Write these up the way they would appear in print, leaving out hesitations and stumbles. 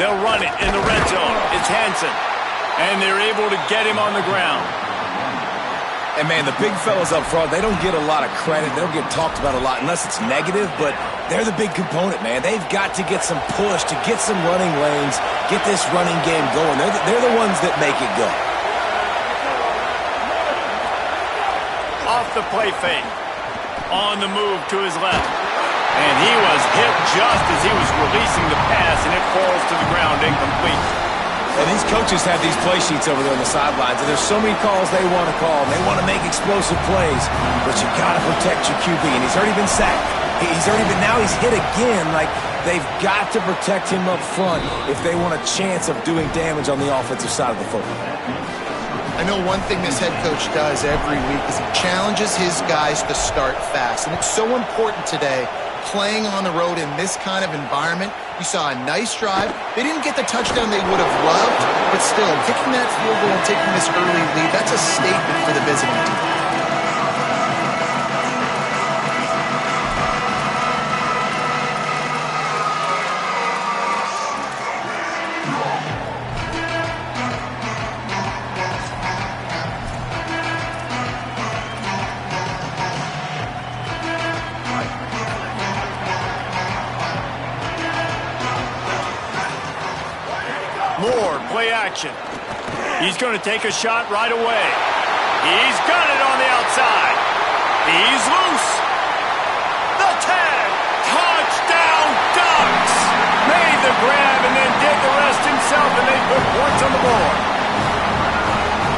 They'll run it in the red zone. It's Hansen. And they're able to get him on the ground. And, man, the big fellas up front, they don't get a lot of credit. They don't get talked about a lot unless it's negative, but they're the big component, man. They've got to get some push, to get some running lanes, get this running game going. They're the ones that make it go. Off the play fake. On the move to his left. And he was hit just as he was releasing the pass, and it falls to the ground incomplete. And these coaches have these play sheets over there on the sidelines, and there's so many calls they want to call, and they want to make explosive plays, but you got to protect your QB, and he's already been sacked. Now he's hit again. Like, they've got to protect him up front if they want a chance of doing damage on the offensive side of the football. I know one thing this head coach does every week is he challenges his guys to start fast, and it's so important today. Playing on the road in this kind of environment, you saw a nice drive. They didn't get the touchdown they would have loved, but still, kicking that field goal and taking this early lead, that's a statement for the visiting team. Play action. He's going to take a shot right away. He's got it on the outside. He's loose. The tag. Touchdown Ducks. Made the grab and then did the rest himself, and they put points on the board.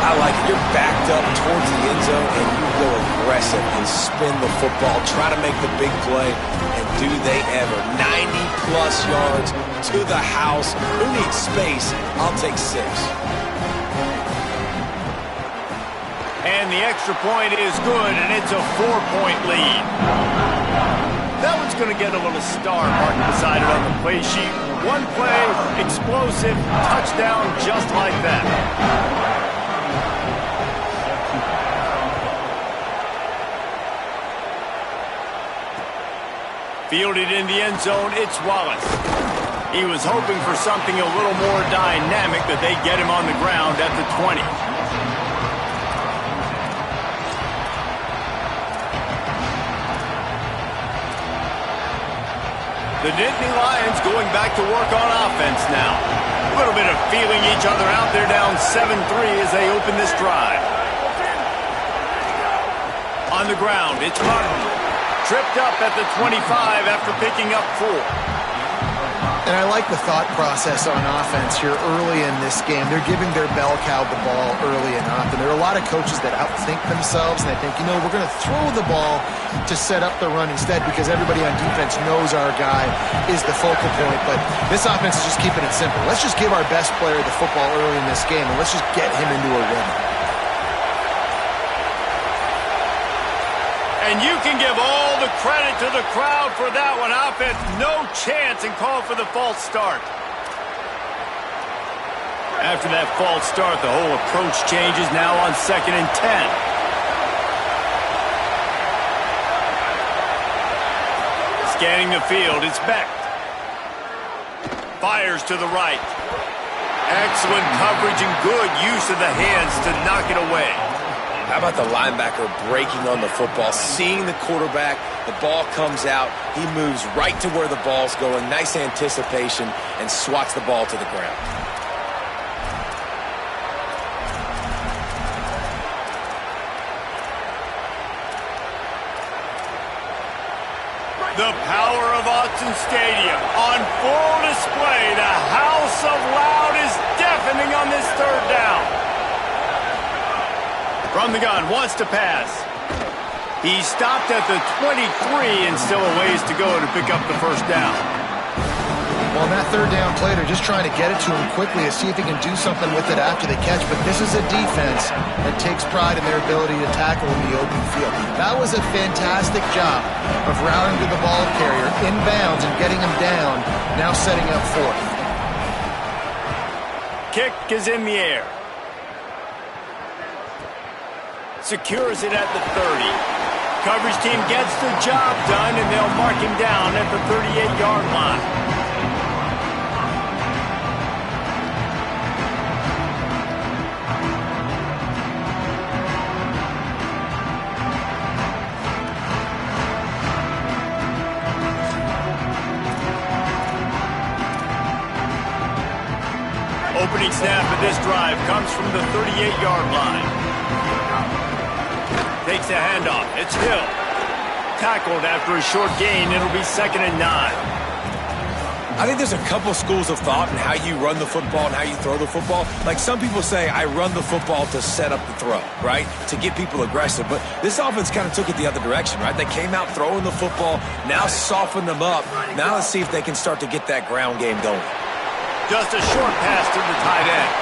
I like it. You're backed up towards the end zone, and you go aggressive and spin the football, try to make the big play, and do they ever. 90-plus yards to the house. Who needs space? I'll take 6. And the extra point is good, and it's a 4-point lead. That one's going to get a little star marked beside it on the play sheet. One play, explosive, touchdown just like that. Fielded in the end zone, it's Wallace. He was hoping for something a little more dynamic, but they get him on the ground at the 20. The Nittany Lions going back to work on offense now. A little bit of feeling each other out. They're down 7-3 as they open this drive. On the ground, it's Martin. Tripped up at the 25 after picking up 4. And I like the thought process on offense here early in this game. They're giving their bell cow the ball early and often. There are a lot of coaches that outthink themselves, and they think, we're going to throw the ball to set up the run instead because everybody on defense knows our guy is the focal point. But this offense is just keeping it simple. Let's just give our best player the football early in this game, and let's just get him into a rhythm. And you can give all the credit to the crowd for that one. Offense, no chance, and call for the false start. After that false start, the whole approach changes now on 2nd and 10. Scanning the field, it's Beck. Fires to the right. Excellent coverage and good use of the hands to knock it away. How about the linebacker breaking on the football, seeing the quarterback, the ball comes out, he moves right to where the ball's going, nice anticipation, and swats the ball to the ground. The power of Autzen Stadium on full display. The house of loud is deafening on this 3rd down. From the gun, wants to pass. He stopped at the 23 and still a ways to go to pick up the 1st down. Well, on that 3rd down play, they're just trying to get it to him quickly to see if he can do something with it after the catch. But this is a defense that takes pride in their ability to tackle in the open field. That was a fantastic job of routing to the ball carrier inbounds and getting him down, now setting up 4th. Kick is in the air. Secures it at the 30. Coverage team gets the job done, and they'll mark him down at the 38-yard line. opening snap of this drive comes from the 38-yard line. Takes a handoff. It's Hill. Tackled after a short gain. It'll be 2nd and 9. I think there's a couple schools of thought in how you run the football and how you throw the football. Like some people say, I run the football to set up the throw, right? To get people aggressive. But this offense kind of took it the other direction, right? They came out throwing the football, now soften them up. Now let's see if they can start to get that ground game going. Just a short pass to the tight end.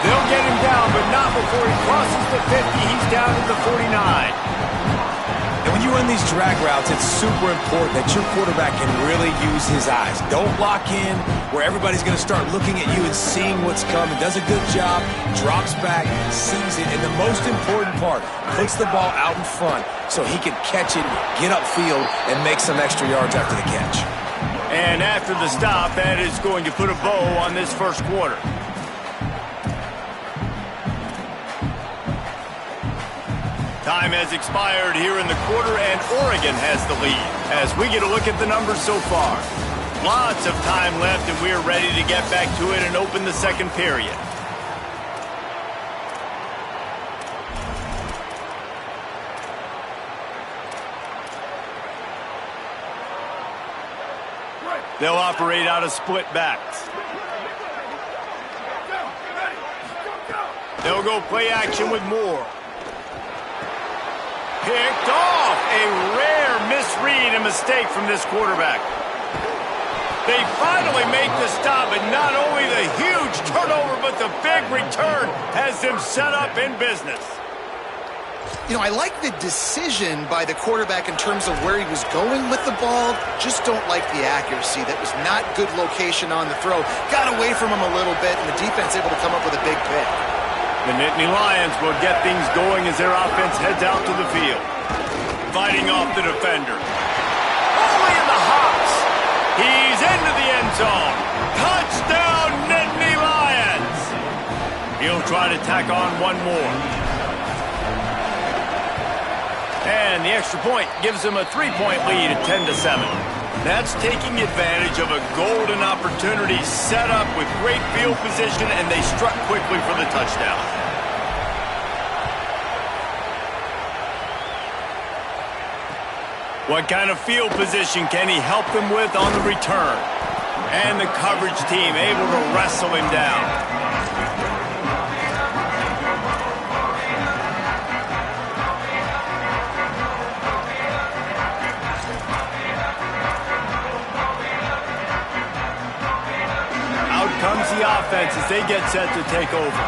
They'll get him down, but not before he crosses the 50. He's down to the 49. And when you run these drag routes, it's super important that your quarterback can really use his eyes. Don't lock in where everybody's going to start looking at you and seeing what's coming. Does a good job, drops back, sees it, and the most important part, puts the ball out in front so he can catch it, get upfield, and make some extra yards after the catch. And after the stop, that is going to put a bow on this first quarter. Time has expired here in the quarter, and Oregon has the lead as we get a look at the numbers so far. Lots of time left, and we are ready to get back to it and open the second period. They'll operate out of split backs. They'll go play action with Moore. Picked off. A rare misread and mistake from this quarterback. They finally make the stop, and not only the huge turnover, but the big return has them set up in business. You know, I like the decision by the quarterback in terms of where he was going with the ball. Just don't like the accuracy. That was not good location on the throw. Got away from him a little bit, and the defense able to come up with a big pick. The Nittany Lions will get things going as their offense heads out to the field. Fighting off the defender. Only in the hops. He's into the end zone. Touchdown, Nittany Lions. He'll try to tack on one more. And the extra point gives them a 3-point lead at 10-7. That's taking advantage of a golden opportunity set up with great field position, and they struck quickly for the touchdown. What kind of field position can he help them with on the return? And the coverage team able to wrestle him down. Comes the offense as they get set to take over.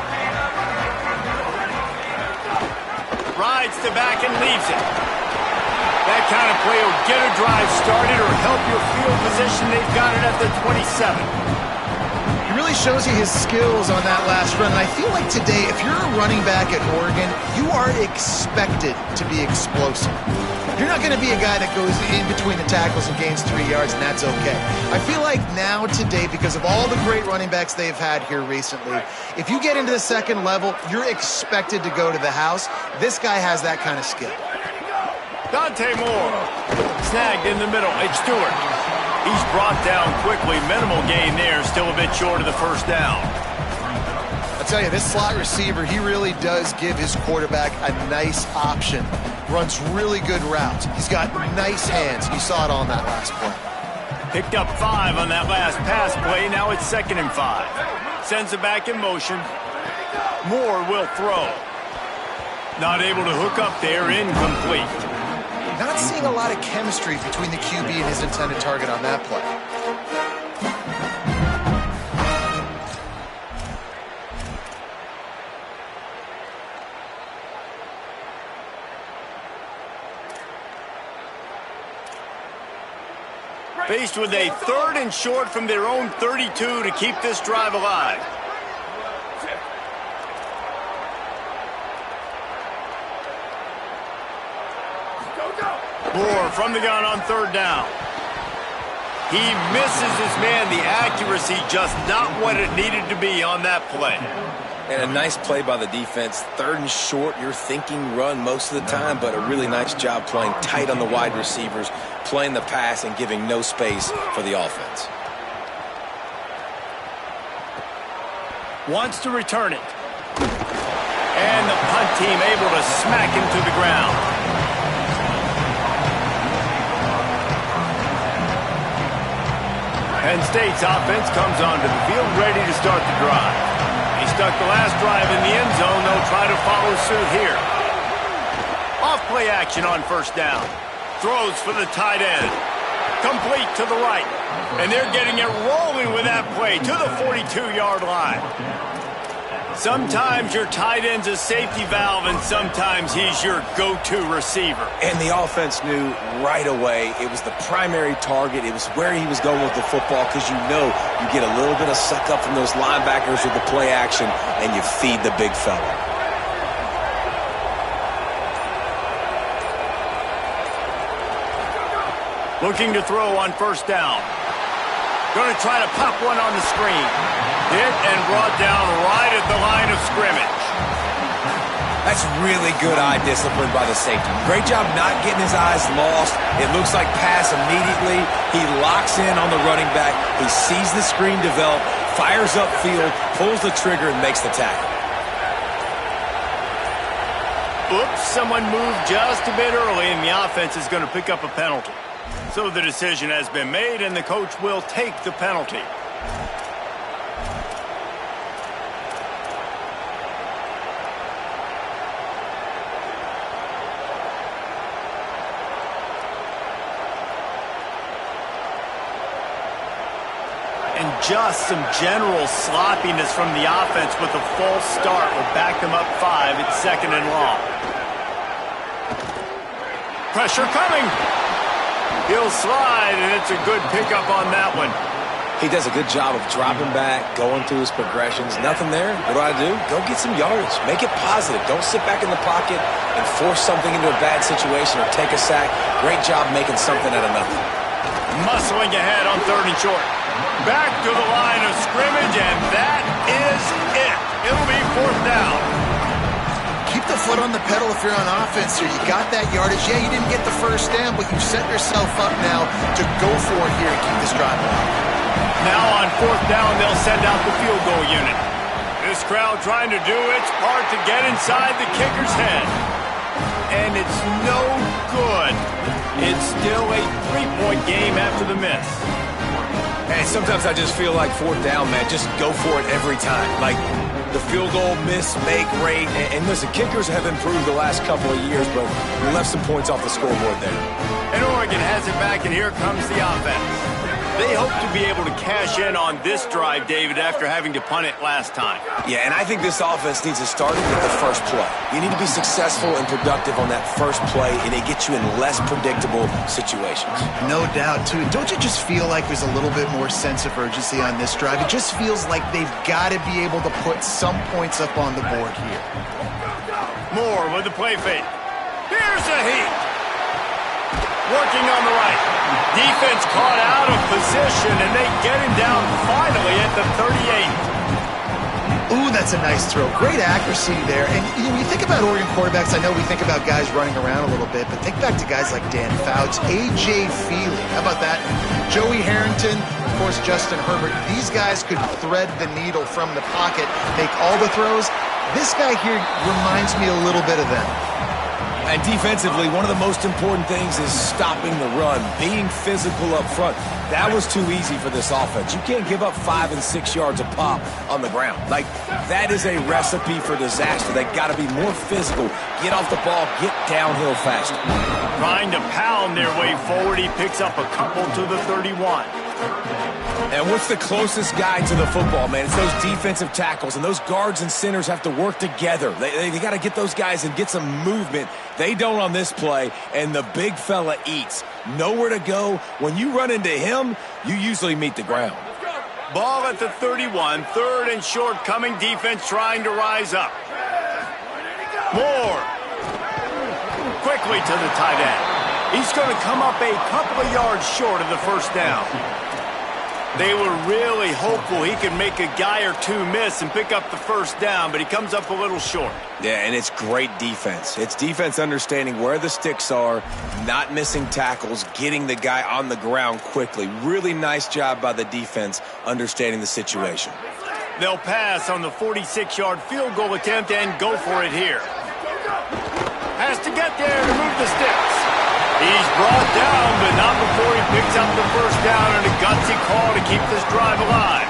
Rides to back and leaves it. That kind of play will get a drive started or help your field position. They've got it at the 27. He really shows you his skills on that last run. And I feel like today, if you're a running back at Oregon, you are expected to be explosive. You're not going to be a guy that goes in between the tackles and gains 3 yards, and that's okay. I feel like now today, because of all the great running backs they've had here recently, if you get into the second level, you're expected to go to the house. This guy has that kind of skill. Dante Moore. Snagged in the middle. It's Stewart. He's brought down quickly. Minimal gain there. Still a bit short of the first down. I'll tell you, this slot receiver, he really does give his quarterback a nice option. Runs really good routes. He's got nice hands. You saw it on that last play. Picked up 5 on that last pass play. Now it's 2nd and 5. Sends it back in motion. Moore will throw. Not able to hook up there. Incomplete. Not seeing a lot of chemistry between the QB and his intended target on that play. Faced with a 3rd and short from their own 32 to keep this drive alive. Moore from the gun on 3rd down. He misses his man. The accuracy just not what it needed to be on that play. And a nice play by the defense. 3rd and short, you're thinking run most of the time, but a really nice job playing tight on the wide receivers, playing the pass and giving no space for the offense. Wants to return it. And the punt team able to smack him to the ground. Penn State's offense comes onto the field ready to start the drive. He stuck the last drive in the end zone. They'll try to follow suit here. Off play action on first down. Throws for the tight end. Complete to the right. And they're getting it rolling with that play to the 42-yard line. Sometimes your tight end's a safety valve, and sometimes he's your go-to receiver. And the offense knew right away it was the primary target. It was where he was going with the football, because you know you get a little bit of suck up from those linebackers with the play action, and you feed the big fella. Looking to throw on first down. Going to try to pop one on the screen. Hit and brought down right at the line of scrimmage. That's really good eye discipline by the safety. Great job not getting his eyes lost. It looks like pass immediately. He locks in on the running back. He sees the screen develop, fires upfield, pulls the trigger, and makes the tackle. Oops, someone moved just a bit early, and the offense is going to pick up a penalty. So the decision has been made, and the coach will take the penalty. And just some general sloppiness from the offense with a false start will back them up 5 at 2nd and long. Pressure coming. He'll slide, and it's a good pickup on that one. He does a good job of dropping back, going through his progressions. Nothing there. What do? Go get some yardage. Make it positive. Don't sit back in the pocket and force something into a bad situation or take a sack. Great job making something out of nothing. Muscling ahead on 3rd and short. Back to the line of scrimmage, and that is it. It'll be 4th down. Keep the foot on the pedal if you're on offense here. You got that yardage. Yeah, you didn't get the first down, but you set yourself up now to go for it here and keep this drive alive. Now on 4th down, they'll send out the field goal unit. This crowd trying to do its part to get inside the kicker's head. And it's no good. It's still a 3-point game after the miss. And sometimes I just feel like 4th down, man, just go for it every time. Like, the field goal miss, make rate, and listen, kickers have improved the last couple of years, but we left some points off the scoreboard there. And Oregon has it back, and here comes the offense. They hope to be able to cash in on this drive, David, after having to punt it last time. Yeah, and I think this offense needs to start with the first play. You need to be successful and productive on that first play, and it gets you in less predictable situations. No doubt, too. Don't you just feel like there's a little bit more sense of urgency on this drive? It just feels like they've got to be able to put some points up on the board here. Moore with the play fake. Here's a heat. Working on the right. Defense caught out of position, and they get him down finally at the 38. Ooh, that's a nice throw. Great accuracy there. And when you think about Oregon quarterbacks, I know we think about guys running around a little bit, but think back to guys like Dan Fouts, A.J. Feely. How about that? Joey Harrington, of course, Justin Herbert. These guys could thread the needle from the pocket, make all the throws. This guy here reminds me a little bit of them. And defensively, one of the most important things is stopping the run, being physical up front. That was too easy for this offense. You can't give up 5 and 6 yards a pop on the ground. Like, that is a recipe for disaster. They got to be more physical, get off the ball, get downhill faster. Trying to pound their way forward, he picks up a couple to the 31. And what's the closest guy to the football, man? It's those defensive tackles, and those guards and centers have to work together. They got to get those guys and get some movement. They don't on this play, and the big fella eats. Nowhere to go. When you run into him, you usually meet the ground. Ball at the 31, 3rd and short, coming defense trying to rise up. Moore. Quickly to the tight end. He's going to come up a couple of yards short of the first down. They were really hopeful he could make a guy or two miss and pick up the first down, but he comes up a little short. Yeah, and it's great defense. It's defense understanding where the sticks are, not missing tackles, getting the guy on the ground quickly. Really nice job by the defense understanding the situation. They'll pass on the 46-yard field goal attempt and go for it here. Has to get there to move the sticks. He's brought down, but not before he picks up the first down, and a gutsy call to keep this drive alive.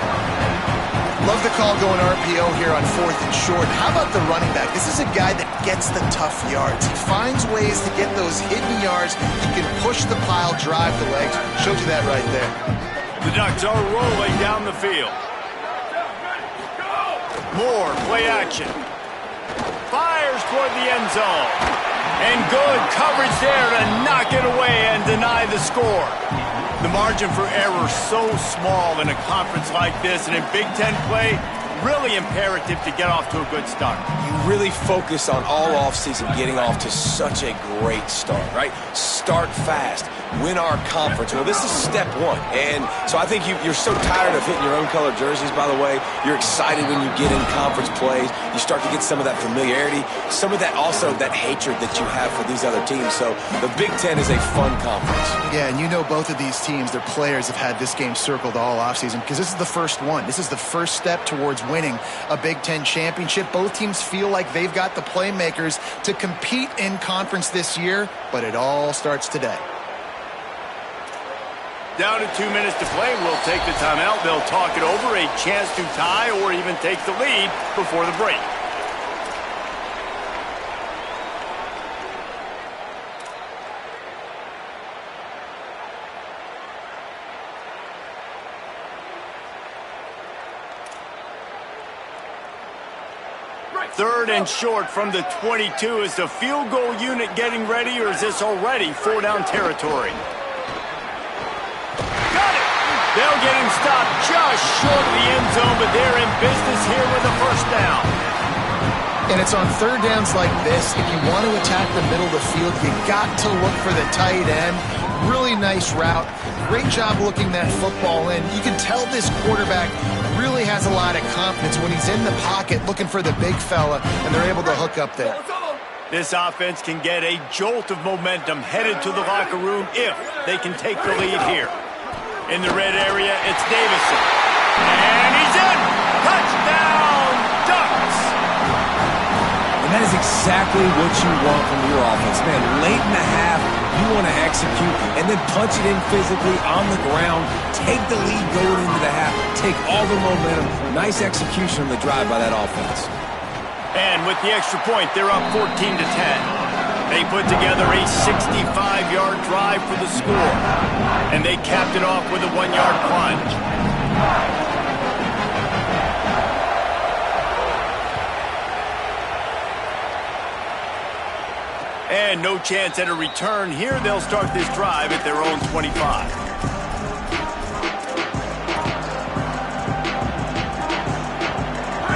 Love the call going RPO here on 4th and short. How about the running back? This is a guy that gets the tough yards. He finds ways to get those hidden yards. He can push the pile, drive the legs. Showed you that right there. The Ducks are rolling down the field. Moore, play action. Fires toward the end zone. And good coverage there to knock it away and deny the score. The margin for error so small in a conference like this, and in Big Ten play, really imperative to get off to a good start. You really focus on all offseason getting off to such a great start, right? Start fast. Win our conference. Well, this is step one. And so I think you're so tired of hitting your own color jerseys, by the way. You're excited when you get in conference plays. You start to get some of that familiarity, some of that also that hatred that you have for these other teams. So the Big Ten is a fun conference. Yeah, and you know both of these teams, their players have had this game circled all offseason because this is the first one. This is the first step towards winning a Big Ten championship. Both teams feel like they've got the playmakers to compete in conference this year, but it all starts today. Down to 2 minutes to play. We'll take the timeout. They'll talk it over. A chance to tie or even take the lead before the break. Third and short from the 22. Is the field goal unit getting ready, or is this already 4-down territory? They'll get him stopped just short of the end zone, but they're in business here with a first down. And it's on third downs like this. If you want to attack the middle of the field, you got to look for the tight end. Really nice route. Great job looking that football in. You can tell this quarterback really has a lot of confidence when he's in the pocket looking for the big fella, and they're able to hook up there. This offense can get a jolt of momentum headed to the locker room if they can take the lead here. In the red area, it's Davison. And he's in! Touchdown, Ducks! And that is exactly what you want from your offense, man. Late in the half, you want to execute and then punch it in physically on the ground. Take the lead going into the half. Take all the momentum. Nice execution on the drive by that offense. And with the extra point, they're up 14-10. They put together a 65-yard drive for the score, and they capped it off with a 1-yard plunge. And no chance at a return here. They'll start this drive at their own 25.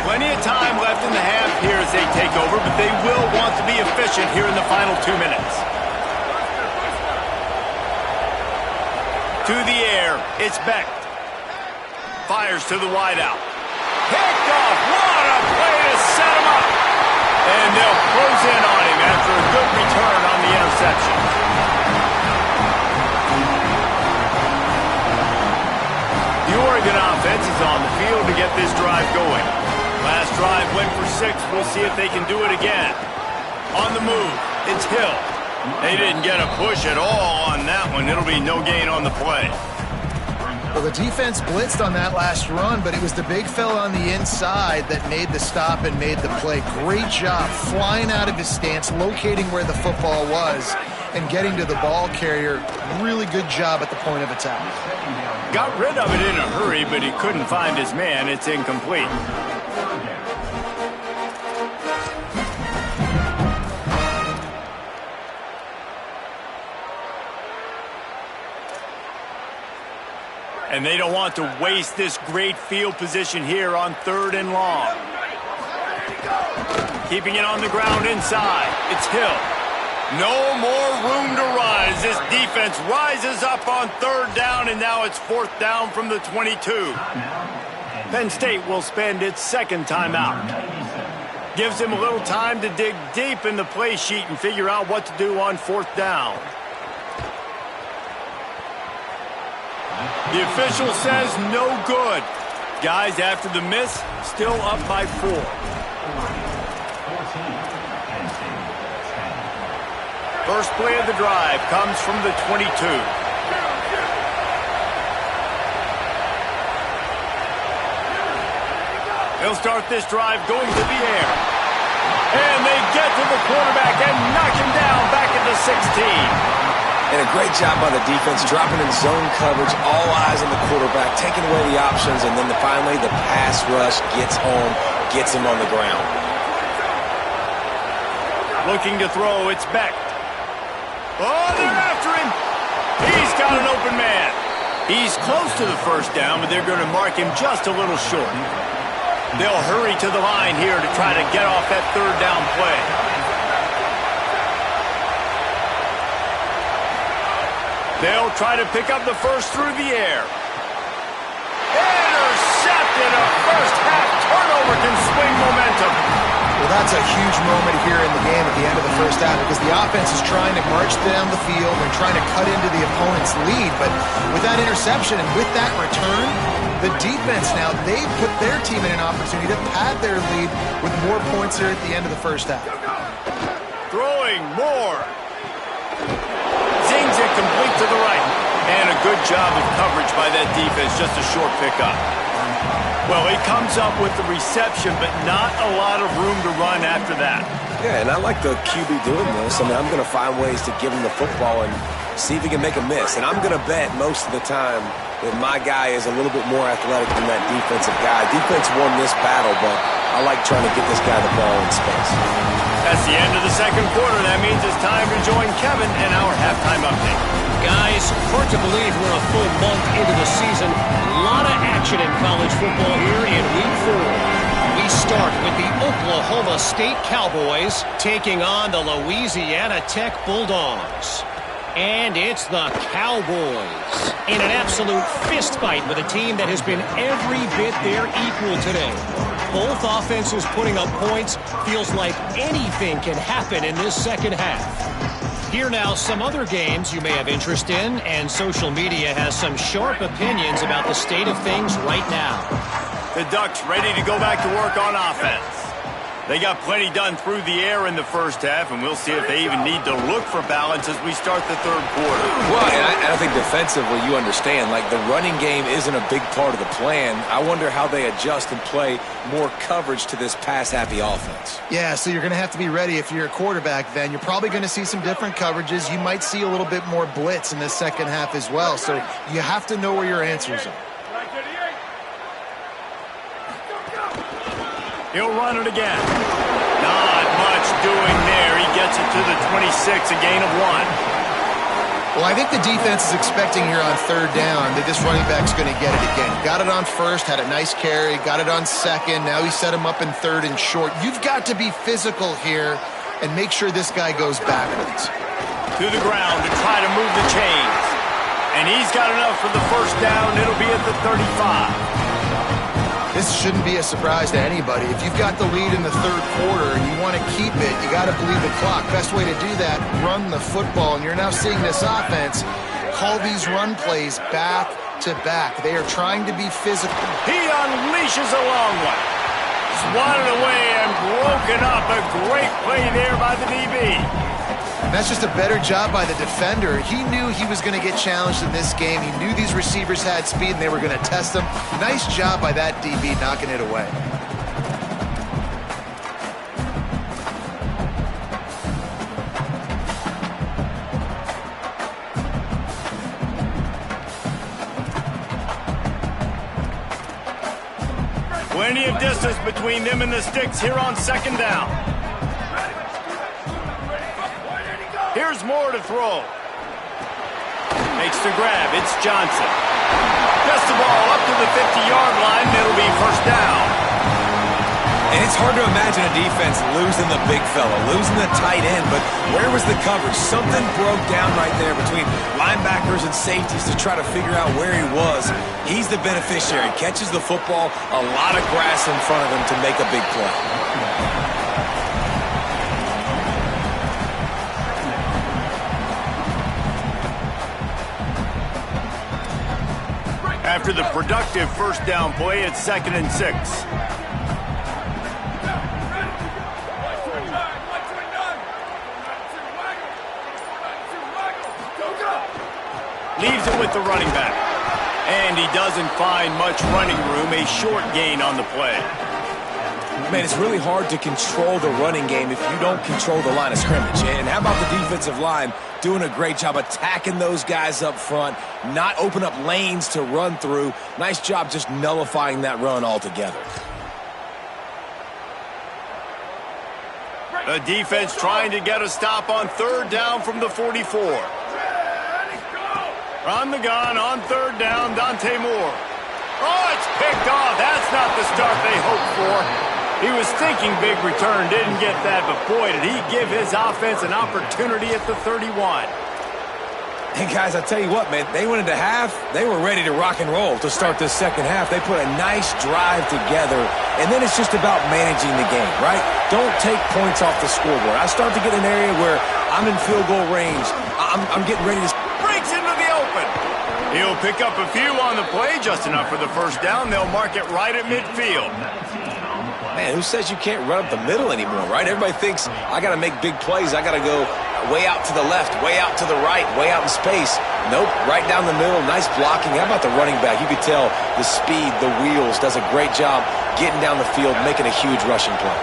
Plenty of time left in the half here as they take over, but they will want to be efficient here in the final 2 minutes. To the air, it's Beck. Fires to the wideout. Picked off. What a play to set him up. And they'll close in on him after a good return on the interception. The Oregon offense is on the field to get this drive going. Last drive went for 6. We'll see if they can do it again. On the move, it's Hill. They didn't get a push at all on that one. It'll be no gain on the play. Well, the defense blitzed on that last run, but it was the big fella on the inside that made the stop and made the play. Great job flying out of his stance, locating where the football was, and getting to the ball carrier. Really good job at the point of attack. Got rid of it in a hurry, but he couldn't find his man. It's incomplete. And they don't want to waste this great field position here on 3rd and long. Keeping it on the ground inside. It's Hill. No more room to run as this defense rises up on 3rd down, and now it's 4th down from the 22. Penn State will spend its 2nd timeout. Gives him a little time to dig deep in the play sheet and figure out what to do on 4th down. The official says no good. Guys, after the miss, still up by 4. First play of the drive comes from the 22. He'll start this drive going to the air. And they get to the quarterback and knock him down back at the 16. And a great job by the defense, dropping in zone coverage, all eyes on the quarterback, taking away the options, and then finally the pass rush gets home, gets him on the ground. Looking to throw, it's Beck. Oh, they're after him. He's got an open man. He's close to the first down, but they're going to mark him just a little short. They'll hurry to the line here to try to get off that third down play. They'll try to pick up the first through the air. Intercepted! A first-half turnover can swing momentum. Well, that's a huge moment here in the game at the end of the first half because the offense is trying to march down the field. They're trying to cut into the opponent's lead. But with that interception and with that return, the defense now, they've put their team in an opportunity to pad their lead with more points here at the end of the first half. Throwing more. Zings it complete to the right. And a good job of coverage by that defense, just a short pickup. Well, he comes up with the reception, but not a lot of room to run after that. Yeah, and I like the QB doing this. I mean, I'm going to find ways to give him the football and see if he can make a miss. And I'm going to bet most of the time that my guy is a little bit more athletic than that defensive guy. Defense won this battle, but I like trying to get this guy the ball in space. That's the end of the second quarter. That means it's time to join Kevin in our halftime update. Guys, hard to believe we're a full month into the season. A lot of action in college football here in Week 4. We start with the Oklahoma State Cowboys taking on the Louisiana Tech Bulldogs. And it's the Cowboys in an absolute fist fight with a team that has been every bit their equal today. Both offenses putting up points. Feels like anything can happen in this second half. Here now, some other games you may have interest in, and social media has some sharp opinions about the state of things right now. The Ducks ready to go back to work on offense. They got plenty done through the air in the first half, and we'll see if they even need to look for balance as we start the third quarter. Well, and I think defensively, you understand, like the running game isn't a big part of the plan. I wonder how they adjust and play more coverage to this pass-happy offense. Yeah, so you're going to have to be ready if you're a quarterback then. You're probably going to see some different coverages. You might see a little bit more blitz in the second half as well, so you have to know where your answers are. He'll run it again. Not much doing there. He gets it to the 26, a gain of 1. Well, I think the defense is expecting here on third down that this running back's going to get it again. Got it on first, had a nice carry, got it on second. Now he set him up in third and short. You've got to be physical here and make sure this guy goes backwards. To the ground to try to move the chains. And he's got enough for the first down. It'll be at the 35. This shouldn't be a surprise to anybody. If you've got the lead in the third quarter and you want to keep it, you got to believe the clock. Best way to do that, run the football. And you're now seeing this offense call these run plays back to back. They are trying to be physical. He unleashes a long one. Swatted away and broken up. A great play there by the DB. That's just a better job by the defender. He knew he was going to get challenged in this game. He knew these receivers had speed and they were going to test him. Nice job by that DB knocking it away. Plenty of distance between them and the sticks here on second down. Here's Moore to throw. Makes the grab. It's Johnson. Gets the ball up to the 50-yard line. It'll be first down. And it's hard to imagine a defense losing the big fella, losing the tight end, but where was the coverage? Something broke down right there between linebackers and safeties to try to figure out where he was. He's the beneficiary. Catches the football, a lot of grass in front of him to make a big play. After the productive first down play, it's 2nd and 6. Leaves it with the running back. And he doesn't find much running room, a short gain on the play. Man, it's really hard to control the running game if you don't control the line of scrimmage. And how about the defensive line doing a great job attacking those guys up front, not open up lanes to run through. Nice job just nullifying that run altogether. The defense trying to get a stop on 3rd down from the 44. From the gun on 3rd down, Dante Moore. Oh, it's picked off. That's not the start they hoped for. He was thinking big return, didn't get that, but boy, did he give his offense an opportunity at the 31. Hey, guys, I tell you what, man, they went into half. They were ready to rock and roll to start this second half. They put a nice drive together, and then it's just about managing the game, right? Don't take points off the scoreboard. I start to get an area where I'm in field goal range. I'm getting ready to... Breaks into the open. He'll pick up a few on the play, just enough for the first down. They'll mark it right at midfield. Man, who says you can't run up the middle anymore, right? Everybody thinks, I got to make big plays. I got to go way out to the left, way out to the right, way out in space. Nope, right down the middle, nice blocking. How about the running back? You could tell the speed, the wheels, does a great job getting down the field, making a huge rushing play.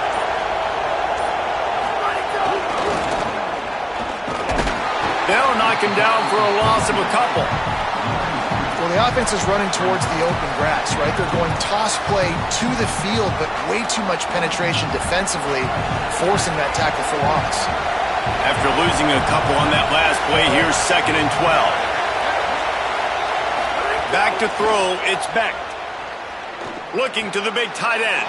They'll knock him down for a loss of a couple. Well, the offense is running towards the open grass, right? They're going toss play to the field, but way too much penetration defensively, forcing that tackle for loss. After losing a couple on that last play, here's 2nd and 12. Back to throw, it's Beck. Looking to the big tight end.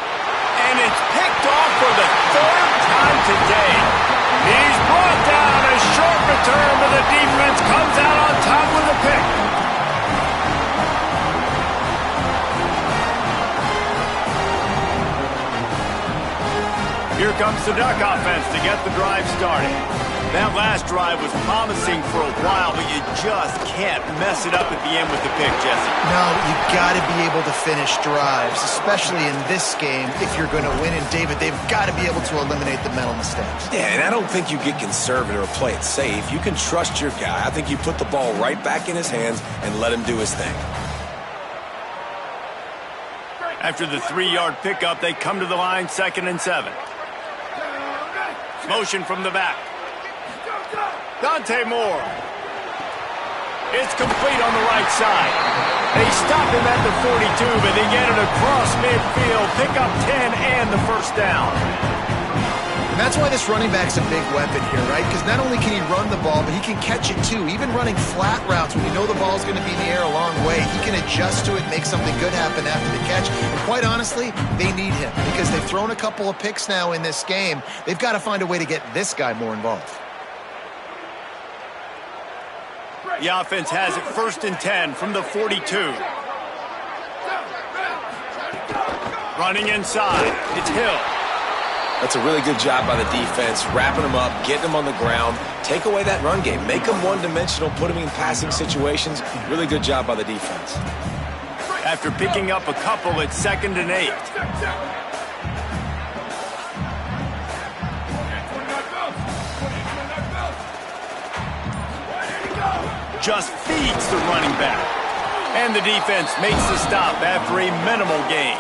And it's picked off for the 3rd time today. He's brought down. A short return, but the defense comes out on top with a pick. Here comes the Duck offense to get the drive started. That last drive was promising for a while, but you just can't mess it up at the end with the pick, Jesse. No, you've got to be able to finish drives, especially in this game if you're going to win. And, David, they've got to be able to eliminate the mental mistakes. Yeah, and I don't think you get conservative or play it safe. You can trust your guy. I think you put the ball right back in his hands and let him do his thing. After the 3-yard pickup, they come to the line, 2nd and 7. Motion from the back. Dante Moore. It's complete on the right side. They stop him at the 42, but they get it across midfield. Pick up 10 and the first down. And that's why this running back's a big weapon here, right? Because not only can he run the ball, but he can catch it too. Even running flat routes when you know the ball's going to be in the air a long way, he can adjust to it, make something good happen after the catch. And quite honestly, they need him because they've thrown a couple of picks now in this game. They've got to find a way to get this guy more involved. The offense has it 1st and 10 from the 42. Running inside, it's Hill. That's a really good job by the defense, wrapping them up, getting them on the ground, take away that run game, make them one-dimensional, put them in passing situations. Really good job by the defense. After picking up a couple, it's 2nd and 8. Just feeds the running back. And the defense makes the stop after a minimal gain.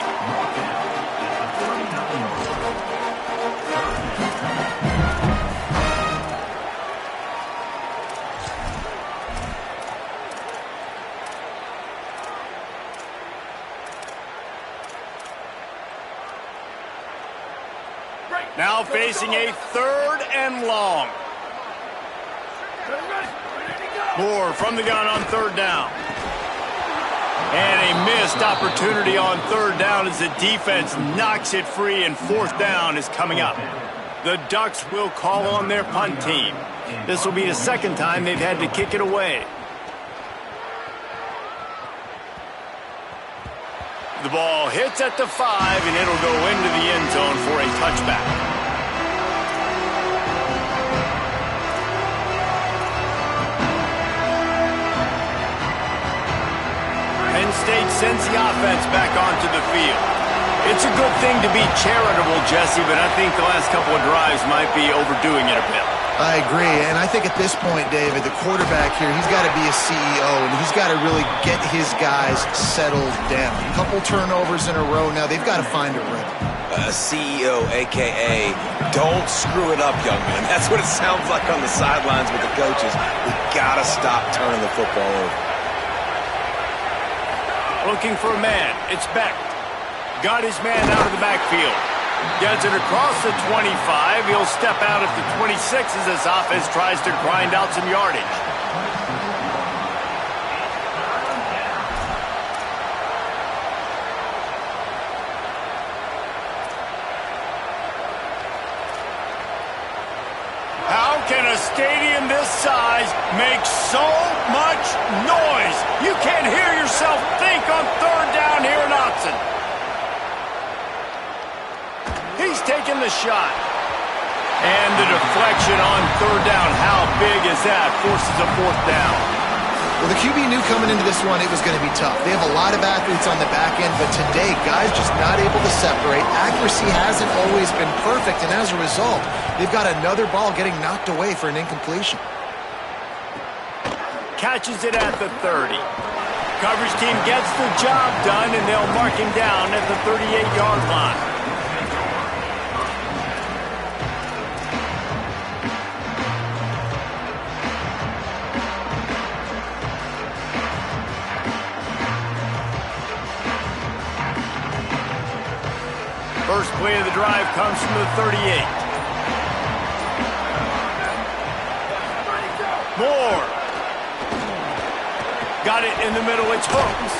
Now facing a 3rd and long. Moore from the gun on 3rd down. And a missed opportunity on 3rd down as the defense knocks it free, and 4th down is coming up. The Ducks will call on their punt team. This will be the 2nd time they've had to kick it away. The ball hits at the 5, and it'll go into the end zone for a touchback. State sends the offense back onto the field. It's a good thing to be charitable, Jesse, but I think the last couple of drives might be overdoing it a bit. I agree, and I think at this point, David, the quarterback here, he's got to be a CEO, and he's got to really get his guys settled down. A couple turnovers in a row now. They've got to find a rhythm. CEO, a.k.a. don't screw it up, young man. That's what it sounds like on the sidelines with the coaches. We got to stop turning the football over. Looking for a man. It's Beck. Got his man out of the backfield. Gets it across the 25. He'll step out at the 26 as this offense tries to grind out some yardage. How can a stadium this size make so much noise? You can't hear yourself think on third down here in Autzen. He's taking the shot. And the deflection on third down. How big is that? Forces a fourth down. Well, the QB knew coming into this one it was going to be tough. They have a lot of athletes on the back end, but today, guys just not able to separate. Accuracy hasn't always been perfect, and as a result, they've got another ball getting knocked away for an incompletion. Catches it at the 30. Coverage team gets the job done, and they'll mark him down at the 38-yard line. First play of the drive comes from the 38. Moore. Got it in the middle. It's Hooks.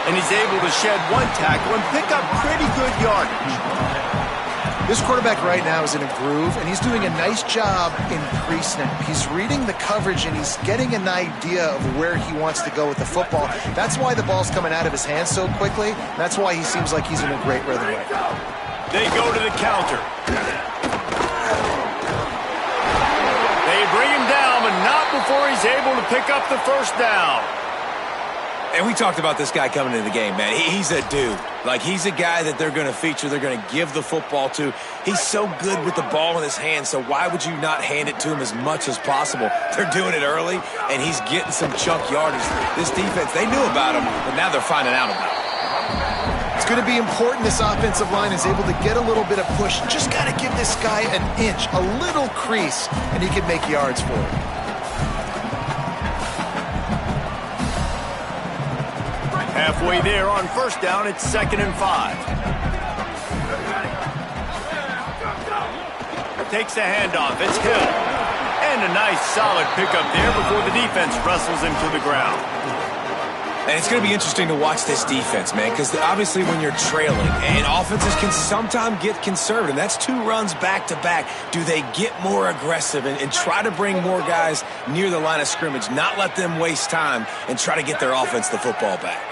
And he's able to shed one tackle and pick up pretty good yardage. This quarterback right now is in a groove, and he's doing a nice job in pre-snap. He's reading the coverage, and he's getting an idea of where he wants to go with the football. That's why the ball's coming out of his hands so quickly. That's why he seems like he's in a great rhythm right now. They go to the counter. They bring him down, but not before he's able to pick up the first down. And we talked about this guy coming into the game, man. He's a dude. Like, he's a guy that they're going to feature, they're going to give the football to. He's so good with the ball in his hand, so why would you not hand it to him as much as possible? They're doing it early, and he's getting some chunk yardage. This defense, they knew about him, but now they're finding out about him. It's going to be important this offensive line is able to get a little bit of push. Just got to give this guy an inch, a little crease, and he can make yards for it. Halfway there on first down, it's 2nd and 5. Takes the handoff. It's Hill. And a nice solid pickup there before the defense wrestles him to the ground. And it's going to be interesting to watch this defense, man, because obviously when you're trailing, and offenses can sometimes get conservative. That's 2 runs back-to-back. Do they get more aggressive and try to bring more guys near the line of scrimmage, not let them waste time, and try to get their offense the football back?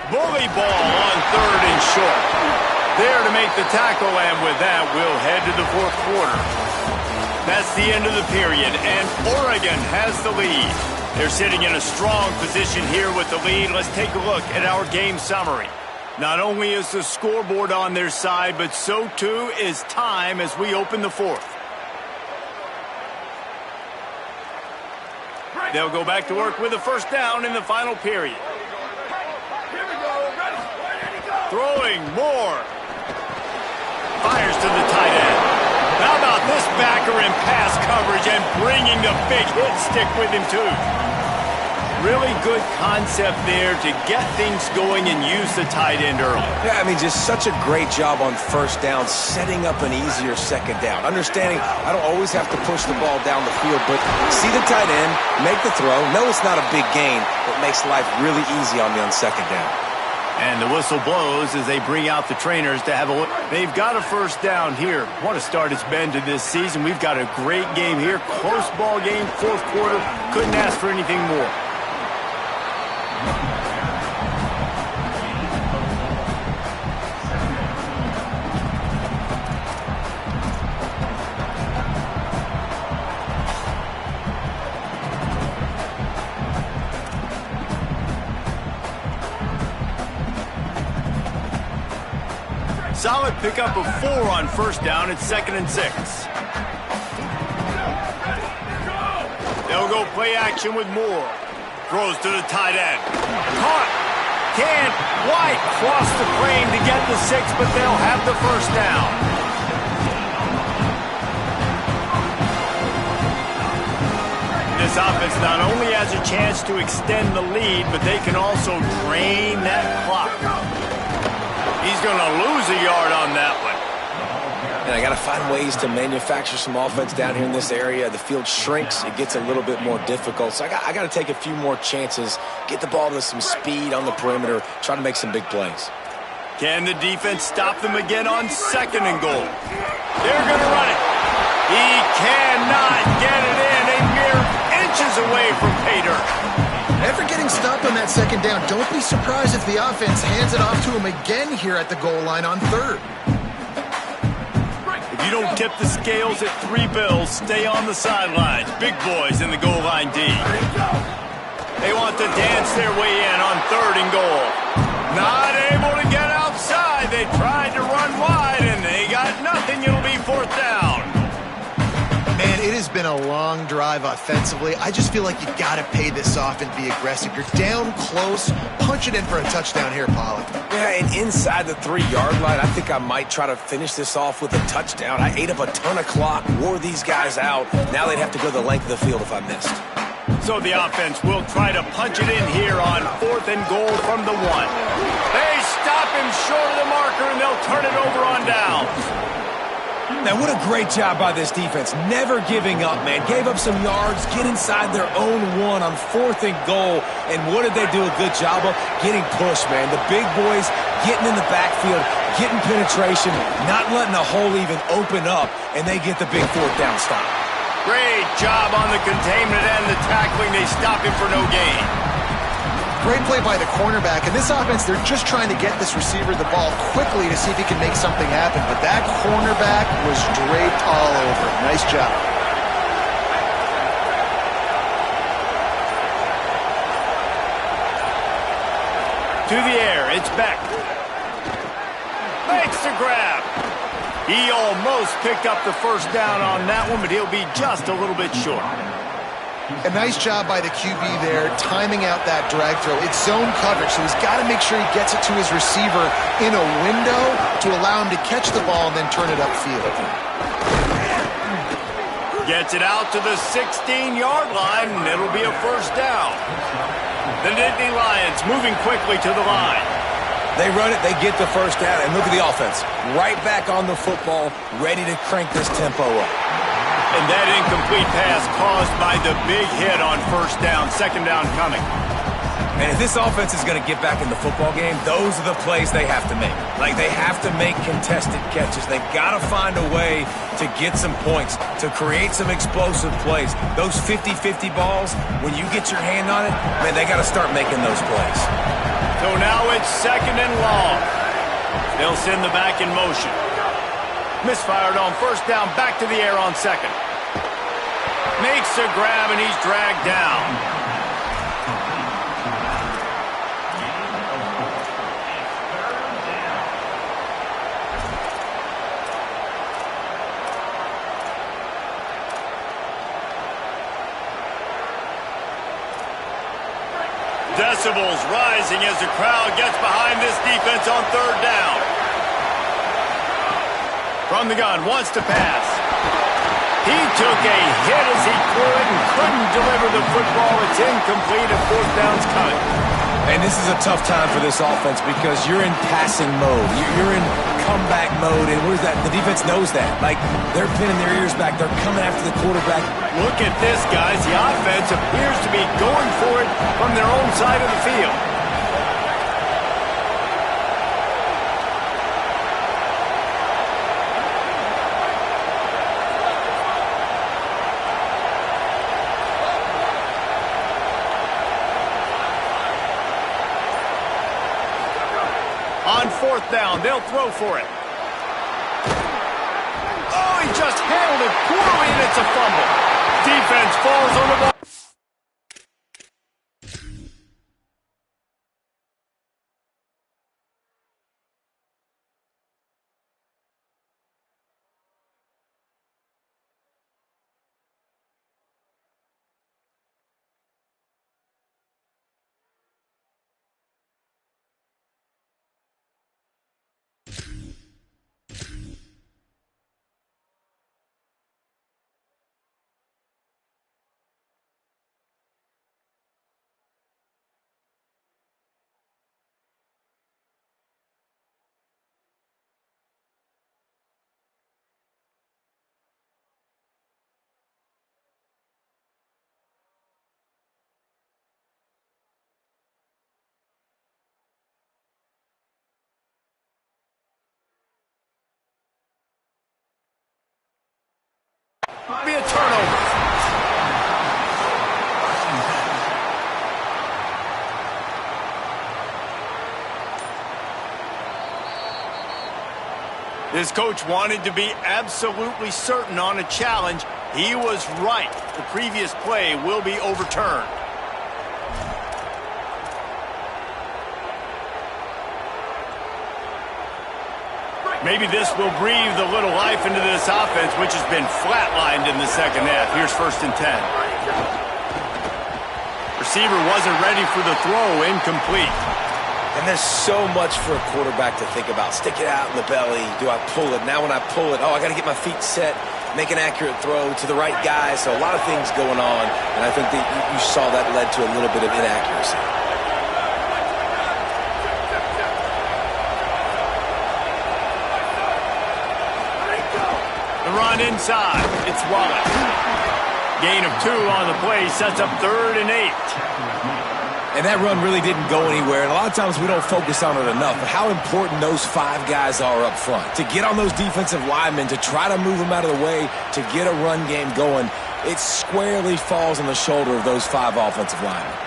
Bully ball on 3rd and short. There to make the tackle, and with that, we'll head to the 4th quarter. That's the end of the period, and Oregon has the lead. They're sitting in a strong position here with the lead. Let's take a look at our game summary. Not only is the scoreboard on their side, but so too is time as we open the 4th. They'll go back to work with a first down in the final period. Throwing Moore. Fires to the tight end. How about this backer in pass coverage and bringing the big hit stick with him too? Really good concept there to get things going and use the tight end early. Yeah, I mean, just such a great job on first down, setting up an easier second down. Understanding I don't always have to push the ball down the field, but see the tight end, make the throw. No, it's not a big gain, but makes life really easy on me on second down. And the whistle blows as they bring out the trainers to have a look. They've got a first down here. What a start it's been to this season. We've got a great game here. Close ball game, 4th quarter. Couldn't ask for anything more. solid pickup of 4 on first down. It's 2nd and 6. They'll go play action with Moore. Throws to the tight end. Caught. Can't quite cross the frame to get the 6, but they'll have the first down. This offense not only has a chance to extend the lead, but they can also drain that clock. He's going to lose a yard on that one. And I got to find ways to manufacture some offense down here in this area. The field shrinks. It gets a little bit more difficult. So I got to take a few more chances, get the ball to some speed on the perimeter, try to make some big plays. Can the defense stop them again on 2nd and goal? They're going to run it. He cannot get it in. A mere inches away from pay dirt. After getting stopped on that 2nd down, don't be surprised if the offense hands it off to him again here at the goal line on 3rd. If you don't tip the scales at 3 bills, stay on the sidelines. Big boys in the goal line D. They want to dance their way in on 3rd and goal. Not able to get outside. They tried to run wide, and they got nothing. It'll be 4th down. Man, it has been a long drive offensively. I just feel like you got to pay this off and be aggressive. You're down close. Punch it in for a touchdown here, Pollard. Yeah, and inside the 3-yard line, I think I might try to finish this off with a touchdown. I ate up a ton of clock, wore these guys out. Now they'd have to go the length of the field if I missed. So the offense will try to punch it in here on 4th and goal from the 1. They stop him short of the marker, and they'll turn it over on downs. Now, what a great job by this defense. Never giving up, man. Gave up some yards, get inside their own 1 on 4th and goal. And what did they do a good job of? Getting pushed, man. The big boys getting in the backfield, getting penetration, not letting the hole even open up, and they get the big 4th down stop. Great job on the containment and the tackling. They stop him for no gain. Great play by the cornerback. In this offense, they're just trying to get this receiver the ball quickly to see if he can make something happen. But that cornerback was draped all over him. Nice job. To the air, it's Beck. Makes the grab. He almost picked up the first down on that one, but he'll be just a little bit short. A nice job by the QB there, timing out that drag throw. It's zone coverage, so he's got to make sure he gets it to his receiver in a window to allow him to catch the ball and then turn it upfield. Gets it out to the 16-yard line, and it'll be a first down. The Nittany Lions moving quickly to the line. They run it, they get the first down, and look at the offense. Right back on the football, ready to crank this tempo up. And that incomplete pass caused by the big hit on first down, 2nd down coming. And if this offense is going to get back in the football game, those are the plays they have to make. Like, they have to make contested catches. They've got to find a way to get some points, to create some explosive plays. Those 50-50 balls, when you get your hand on it, man, they got to start making those plays. So now it's 2nd and long. They'll send the back in motion. Misfired on first down, back to the air on 2nd. Makes a grab, and he's dragged down. Decibels rising as the crowd gets behind this defense on 3rd down. From the gun, wants to pass. He took a hit as he threw it and couldn't deliver the football. It's incomplete, and 4th down's coming. And this is a tough time for this offense because you're in passing mode. You're in comeback mode, and where's that? The defense knows that. Like, they're pinning their ears back. They're coming after the quarterback. Look at this, guys. The offense appears to be going for it from their own side of the field. On 4th down, they'll throw for it. Oh, he just handled it poorly, and it's a fumble. Defense falls on the ball. won't be a turnover. This coach wanted to be absolutely certain on a challenge. He was right. The previous play will be overturned. Maybe this will breathe a little life into this offense, which has been flatlined in the second half. Here's 1st and 10. Receiver wasn't ready for the throw, incomplete. And there's so much for a quarterback to think about. Stick it out in the belly. Do I pull it? Now when I pull it, I got to get my feet set, make an accurate throw to the right guy. So a lot of things going on, and I think that you saw that led to a little bit of inaccuracy. The run inside. It's Wallace. Gain of 2 on the play sets up 3rd and 8. And that run really didn't go anywhere, and a lot of times we don't focus on it enough, but how important those 5 guys are up front. To get on those defensive linemen, to try to move them out of the way, to get a run game going, it squarely falls on the shoulder of those 5 offensive linemen.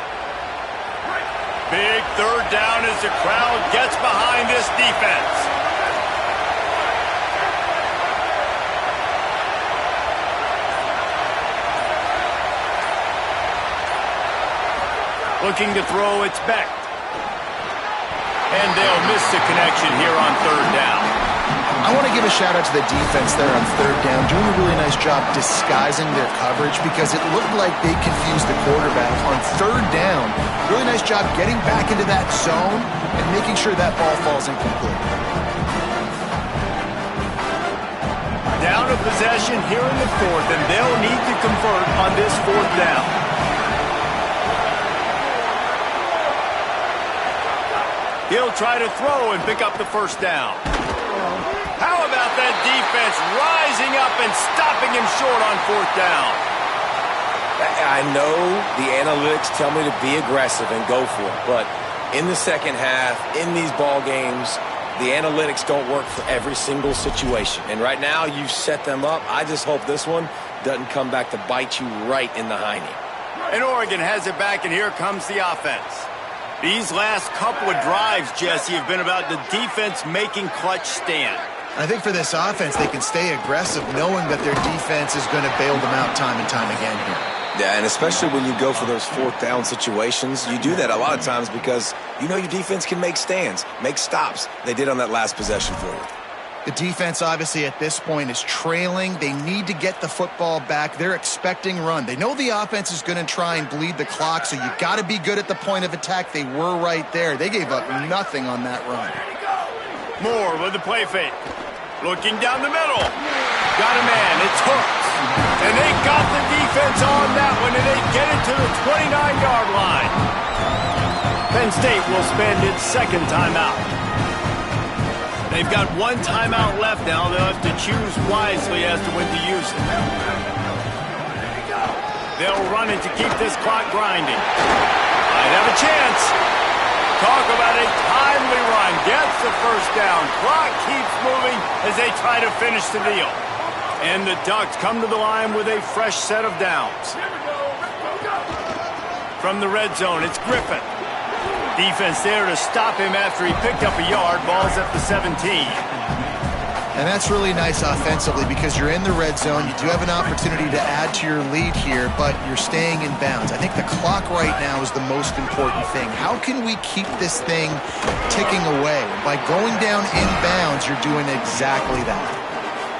Big 3rd down as the crowd gets behind this defense. Looking to throw, it's Beck. And they'll miss the connection here on 3rd down. I want to give a shout out to the defense there on 3rd down, doing a really nice job disguising their coverage because it looked like they confused the quarterback on 3rd down. Really nice job getting back into that zone and making sure that ball falls incomplete. Down a possession here in the 4th, and they'll need to convert on this 4th down. He'll try to throw and pick up the 1st down. How about that defense rising up and stopping him short on 4th down? I know the analytics tell me to be aggressive and go for it, but in the second half, in these ball games, the analytics don't work for every single situation. And right now, you've set them up. I just hope this one doesn't come back to bite you right in the hiney. And Oregon has it back, and here comes the offense. These last couple of drives, Jesse, have been about the defense making clutch stand. I think for this offense, they can stay aggressive knowing that their defense is going to bail them out time and time again here. Yeah, and especially when you go for those 4th down situations, you do that a lot of times because you know your defense can make stands, make stops. They did on that last possession for you. The defense, obviously, at this point is trailing. They need to get the football back. They're expecting run. They know the offense is going to try and bleed the clock, so you got to be good at the point of attack. They were right there. They gave up nothing on that run. Moore with the play fake. Looking down the middle. Got a man. It's Hooks. And they got the defense on that one, and they get it to the 29-yard line. Penn State will spend its 2nd timeout. They've got 1 timeout left now. They'll have to choose wisely as to when to use it. They'll run it to keep this clock grinding. Might have a chance. Talk about a timely run. Gets the 1st down. Clock keeps moving as they try to finish the deal. And the Ducks come to the line with a fresh set of downs. From the red zone, it's Griffin. Defense there to stop him after he picked up a yard. Ball's at the 17. And that's really nice offensively because you're in the red zone. You do have an opportunity to add to your lead here, but you're staying in bounds. I think the clock right now is the most important thing. How can we keep this thing ticking away? By going down in bounds, you're doing exactly that.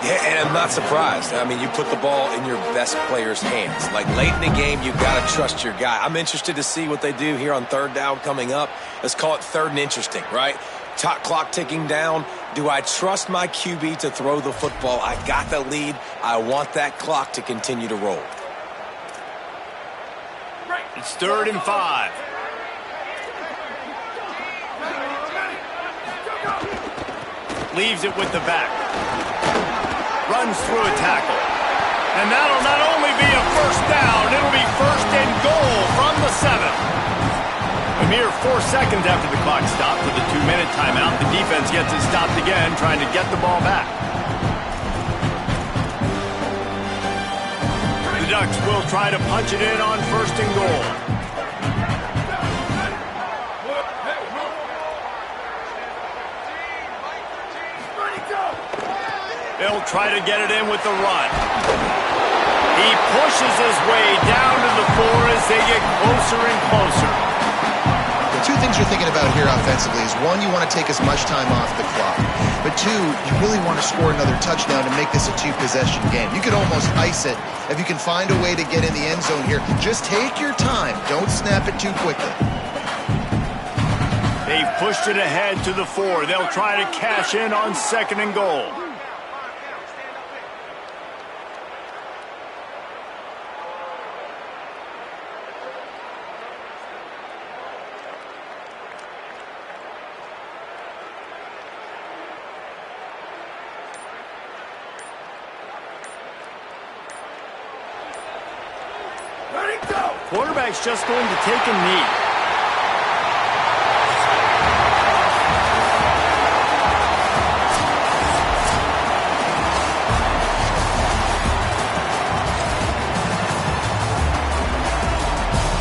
Yeah, and I'm not surprised. I mean, you put the ball in your best player's hands. Like, late in the game, you've got to trust your guy. I'm interested to see what they do here on 3rd down coming up. Let's call it 3rd and interesting, right? Top clock ticking down. Do I trust my QB to throw the football? I got the lead. I want that clock to continue to roll. It's 3rd and 5. Leaves it with the back. Runs through a tackle. And that'll not only be a 1st down, it'll be 1st and goal from the 7. A mere 4 seconds after the clock stopped with a 2-minute timeout, the defense gets it stopped again, trying to get the ball back. Ducks will try to punch it in on 1st and goal. They'll try to get it in with the run. He pushes his way down to the 4 as they get closer and closer. The two things you're thinking about here offensively is, one, you want to take as much time off the clock. But two, you really want to score another touchdown and make this a 2-possession game. You could almost ice it if you can find a way to get in the end zone here. Just take your time. Don't snap it too quickly. They've pushed it ahead to the 4. They'll try to cash in on 2nd and goal. Quarterback's just going to take a knee.